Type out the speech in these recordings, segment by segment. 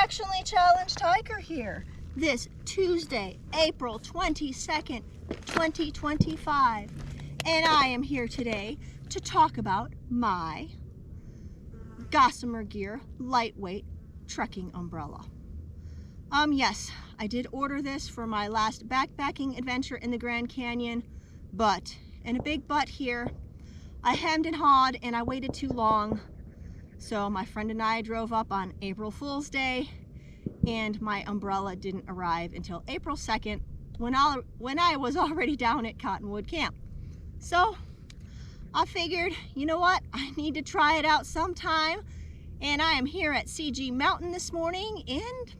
Affectionately Challenged Hiker here. This Tuesday, April 22nd, 2025. And I am here today to talk about my Gossamer Gear lightweight trekking umbrella. Yes, I did order this for my last backpacking adventure in the Grand Canyon, but, and a big but here, I hemmed and hawed and I waited too long. So my friend and I drove up on April Fool's Day, and my umbrella didn't arrive until April 2nd when I was already down at Cottonwood Camp. So I figured, you know what, I need to try it out sometime, and I am here at CG Mountain this morning and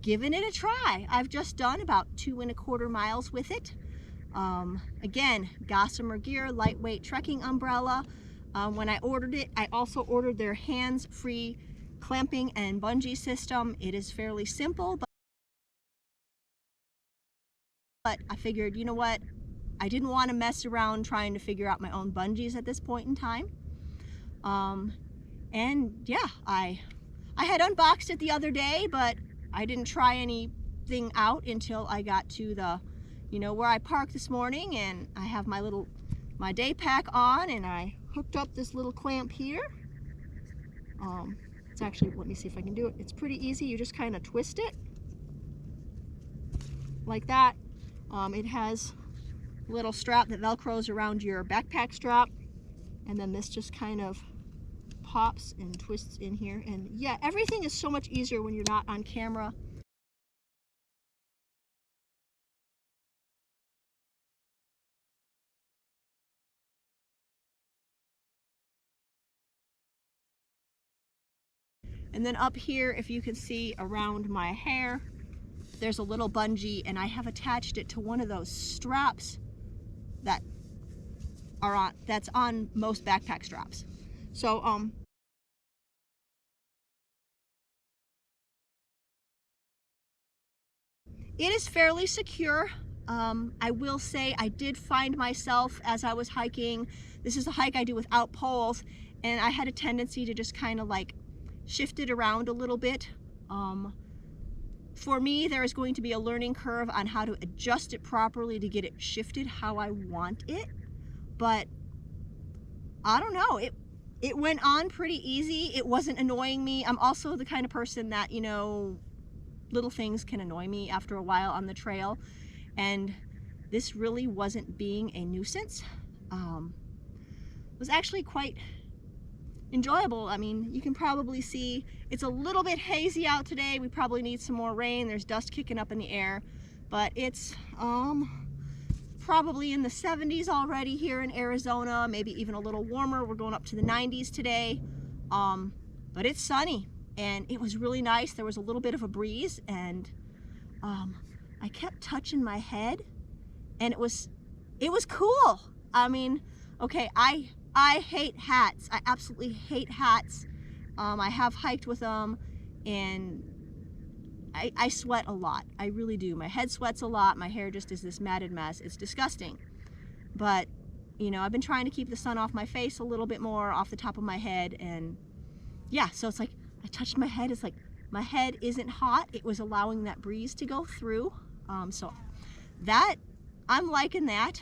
giving it a try. I've just done about 2¼ miles with it. Again, Gossamer Gear lightweight trekking umbrella. When I ordered it, I also ordered their hands-free clamping and bungee system. It is fairly simple, but I figured, you know what, I didn't want to mess around trying to figure out my own bungees at this point in time. And yeah, I had unboxed it the other day, but I didn't try anything out until I got to the, where I parked this morning, and I have my day pack on, and I hooked up this little clamp here. It's actually, let me see if I can do it. It's pretty easy. You just kind of twist it like that. It has a little strap that velcros around your backpack strap, and then this just kind of pops and twists in here. And yeah, everything is so much easier when you're not on camera. And then up here, if you can see around my hair, there's a little bungee, and I have attached it to one of those straps that's on most backpack straps. So it is fairly secure. I will say I did find myself as I was hiking. This is a hike I do without poles, and I had a tendency to just kind of like shift it around a little bit. For me, there is going to be a learning curve on how to adjust it properly to get it shifted how I want it. But I don't know, it went on pretty easy. It wasn't annoying me. I'm also the kind of person that, little things can annoy me after a while on the trail, and this really wasn't being a nuisance. It was actually quite enjoyable. I mean, you can probably see it's a little bit hazy out today. We probably need some more rain. There's dust kicking up in the air, but it's probably in the 70s already here in Arizona, maybe even a little warmer. We're going up to the 90s today, but it's sunny, and it was really nice. There was a little bit of a breeze, and I kept touching my head, and it was cool. I mean, okay, I hate hats. I absolutely hate hats. I have hiked with them, and I sweat a lot. I really do. My head sweats a lot. My hair just is this matted mess. It's disgusting. But, I've been trying to keep the sun off my face a little bit more, off the top of my head, and yeah, so it's like I touched my head. It's like my head isn't hot. It was allowing that breeze to go through. So that, I'm liking that.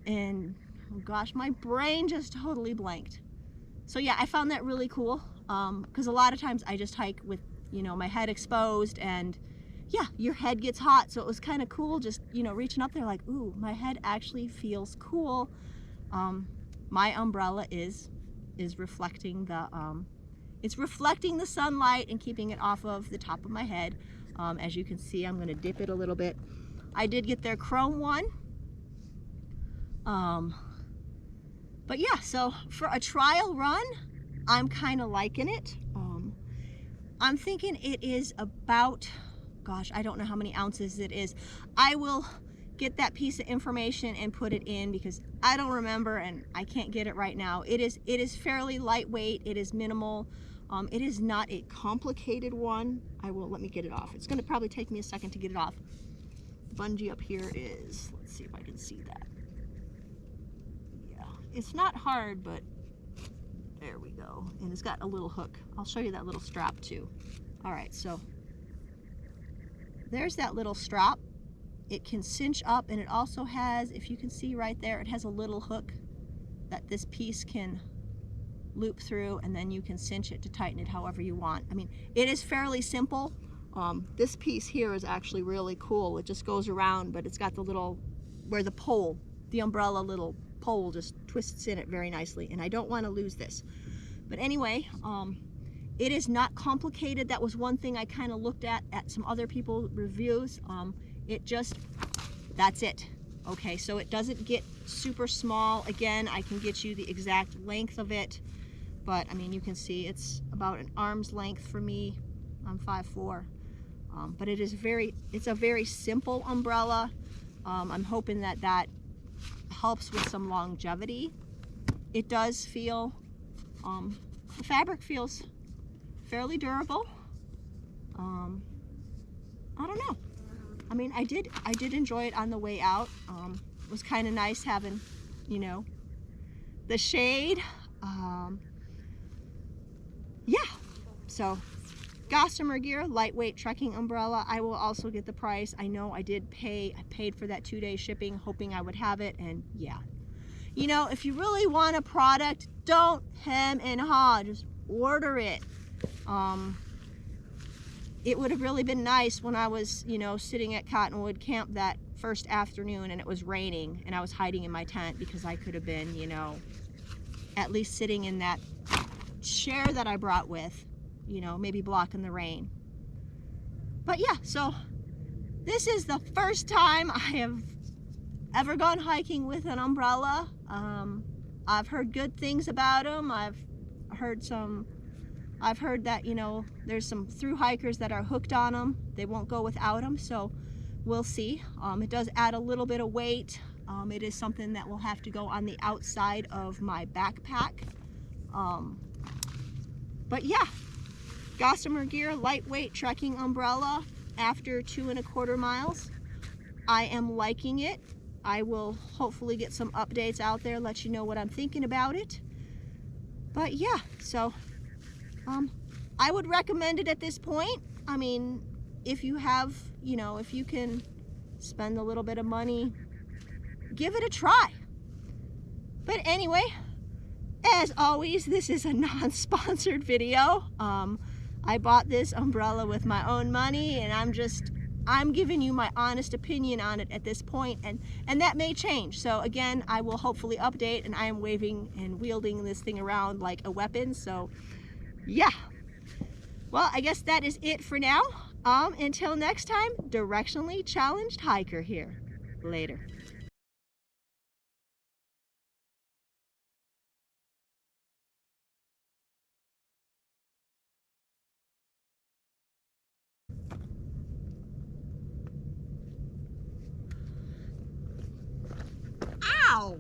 And oh gosh, my brain just totally blanked. So yeah, I found that really cool, because a lot of times I just hike with, my head exposed, and yeah, your head gets hot. So it was kind of cool just, reaching up there like, ooh, my head actually feels cool. My umbrella is reflecting the sunlight and keeping it off of the top of my head. As you can see, I'm going to dip it a little bit. I did get their chrome one. But yeah, so for a trial run, I'm kind of liking it. I'm thinking it is about, gosh, I don't know how many ounces it is. I will get that piece of information and put it in, because I don't remember and I can't get it right now. It is fairly lightweight. It is minimal. It is not a complicated one. Let me get it off. It's going to probably take me a second to get it off. Bungee up here is, let's see if I can see that. It's not hard, but There we go. And it's got a little hook. I'll show you that little strap too. All right, so there's that little strap. It can cinch up, and it also has, if you can see right there, it has a little hook that this piece can loop through, and then you can cinch it to tighten it however you want. I mean, it is fairly simple. This piece here is actually really cool. It just goes around, but it's got the little, where the pole, the umbrella little pole just twists in it very nicely, and I don't want to lose this. But anyway, it is not complicated. That was one thing I kind of looked at some other people's reviews. It just, that's it. Okay, so it doesn't get super small. Again, I can get you the exact length of it, but I mean, you can see it's about an arm's length for me. I'm 5'4", but it's a very simple umbrella. I'm hoping that that helps with some longevity. It does feel, the fabric feels fairly durable. I don't know. I mean, I did enjoy it on the way out. It was kind of nice having, you know, the shade. Yeah, so Gossamer gear, lightweight trekking umbrella. I will also get the price. I know I paid for that 2-day shipping, hoping I would have it, and yeah. You know, if you really want a product, don't hem and haw, just order it. It would have really been nice when I was, you know, sitting at Cottonwood Camp that first afternoon and it was raining and I was hiding in my tent, because I could have been, you know, at least sitting in that chair that I brought with, you know, maybe blocking the rain. But yeah, so this is the first time I have ever gone hiking with an umbrella. I've heard good things about them. I've heard that, you know, there's some thru hikers that are hooked on them. They won't go without them, so we'll see. It does add a little bit of weight. It is something that will have to go on the outside of my backpack. But yeah, Gossamer gear, lightweight trekking umbrella after 2¼ miles. I am liking it. I will hopefully get some updates out there, let you know what I'm thinking about it. But yeah, so I would recommend it at this point. I mean, if you have, you know, if you can spend a little bit of money, give it a try. But anyway, as always, this is a non-sponsored video. I bought this umbrella with my own money, and I'm giving you my honest opinion on it at this point, and that may change. So again, I will hopefully update, and I am waving and wielding this thing around like a weapon, so yeah. Well, I guess that is it for now. Until next time, directionally challenged hiker here. Later. Ow!